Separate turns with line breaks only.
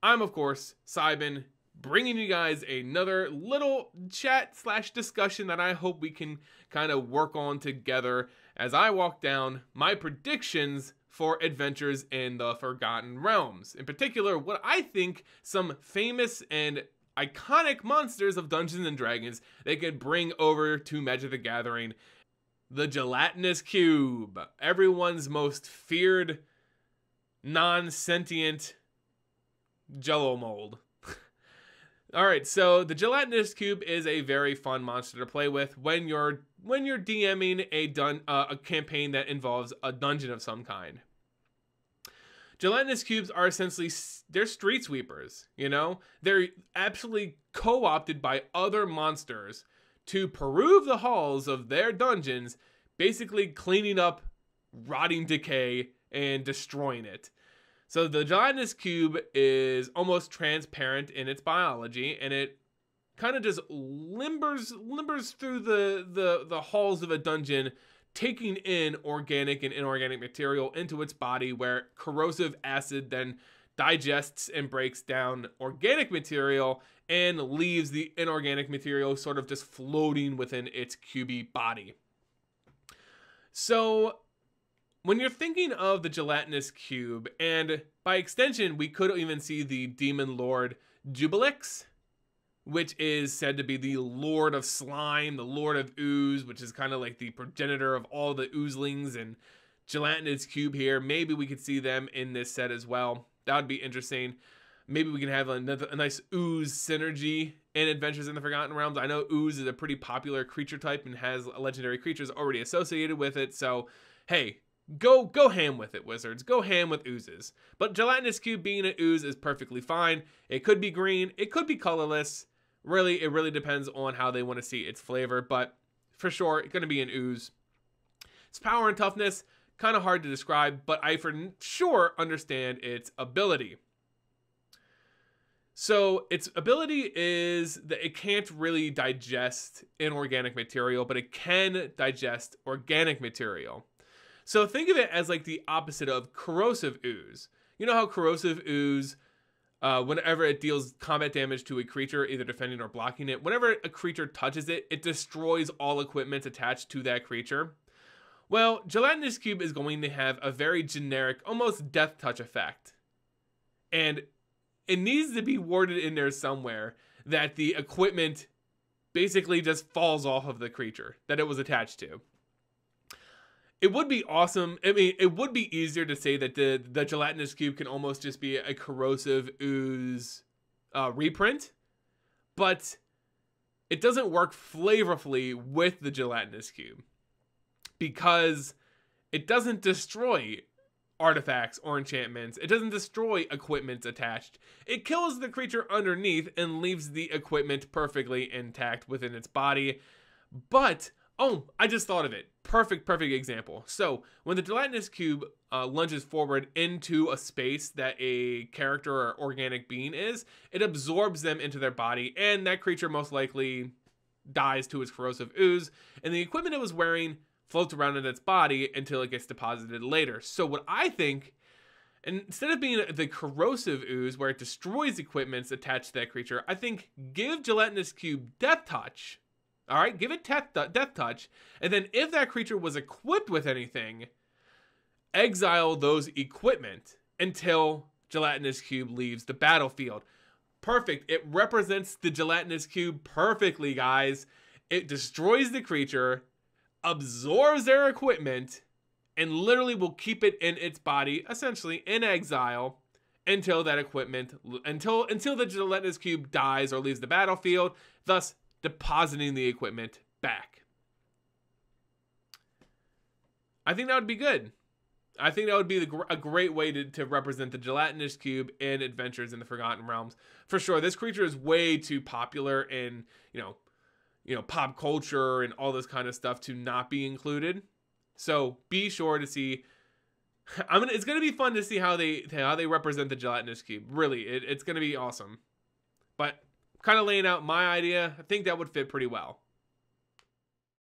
I'm, of course, Simon, bringing you guys another little chat / discussion that I hope we can kind of work on together as I walk down my predictions for adventures in the Forgotten Realms. In particular, what I think some famous and iconic monsters of Dungeons & Dragons they could bring over to Magic the Gathering. The Gelatinous Cube, everyone's most feared non-sentient jello mold. Alright, so the Gelatinous Cube is a very fun monster to play with when you're DMing a campaign that involves a dungeon of some kind. Gelatinous cubes are essentially, they're street sweepers, you know? They're absolutely co-opted by other monsters to peruse the halls of their dungeons, basically cleaning up rotting decay and destroying it. So the Gelatinous Cube is almost transparent in its biology, and it kind of just limbers through the halls of a dungeon, taking in organic and inorganic material into its body, where corrosive acid then digests and breaks down organic material and leaves the inorganic material sort of just floating within its cubey body. So when you're thinking of the Gelatinous Cube, and by extension we could even see the Demon Lord Jubilix, which is said to be the Lord of Slime, the Lord of Ooze, which is kind of like the progenitor of all the oozlings, and Gelatinous Cube here. Maybe we could see them in this set as well. That would be interesting. Maybe we can have a nice ooze synergy in Adventures in the Forgotten Realms. I know ooze is a pretty popular creature type and has legendary creatures already associated with it. So, hey, go ham with it, Wizards. Go ham with oozes. But Gelatinous Cube being an ooze is perfectly fine. It could be green. It could be colorless. Really, it really depends on how they want to see its flavor. But for sure, it's going to be an ooze. Its power and toughness, kind of hard to describe, but I for sure understand its ability. So its ability is that it can't really digest inorganic material, but it can digest organic material. So think of it as like the opposite of corrosive ooze. You know how corrosive ooze, whenever it deals combat damage to a creature, either defending or blocking it, whenever a creature touches it, it destroys all equipment attached to that creature. Well, Gelatinous Cube is going to have a very generic, almost death touch effect. And it needs to be worded in there somewhere that the equipment basically just falls off of the creature that it was attached to. It would be awesome. I mean, it would be easier to say that the Gelatinous Cube can almost just be a corrosive ooze reprint, but it doesn't work flavorfully with the Gelatinous Cube because it doesn't destroy artifacts or enchantments. It doesn't destroy equipment attached. It kills the creature underneath and leaves the equipment perfectly intact within its body. But, oh, I just thought of it. Perfect example. So when the Gelatinous Cube lunges forward into a space that a character or organic being is, it absorbs them into their body, and that creature most likely dies to its corrosive ooze, and the equipment it was wearing floats around in its body until it gets deposited later. So what I think, instead of being the corrosive ooze where it destroys equipments attached to that creature, I think give Gelatinous Cube Death Touch. All right, give it Death Touch, and then if that creature was equipped with anything, exile those equipment until Gelatinous Cube leaves the battlefield. Perfect. It represents the Gelatinous Cube perfectly, guys. It destroys the creature, absorbs their equipment, and literally will keep it in its body, essentially in exile, until that equipment, until the Gelatinous Cube dies or leaves the battlefield, thus depositing the equipment back. I think that would be good. I think that would be a great way to represent the Gelatinous Cube in Adventures in the Forgotten Realms. For sure, this creature is way too popular in, you know, pop culture and all this kind of stuff to not be included. So be sure to see. It's gonna be fun to see how they represent the Gelatinous Cube. Really, it's gonna be awesome. But kind of laying out my idea, I think that would fit pretty well.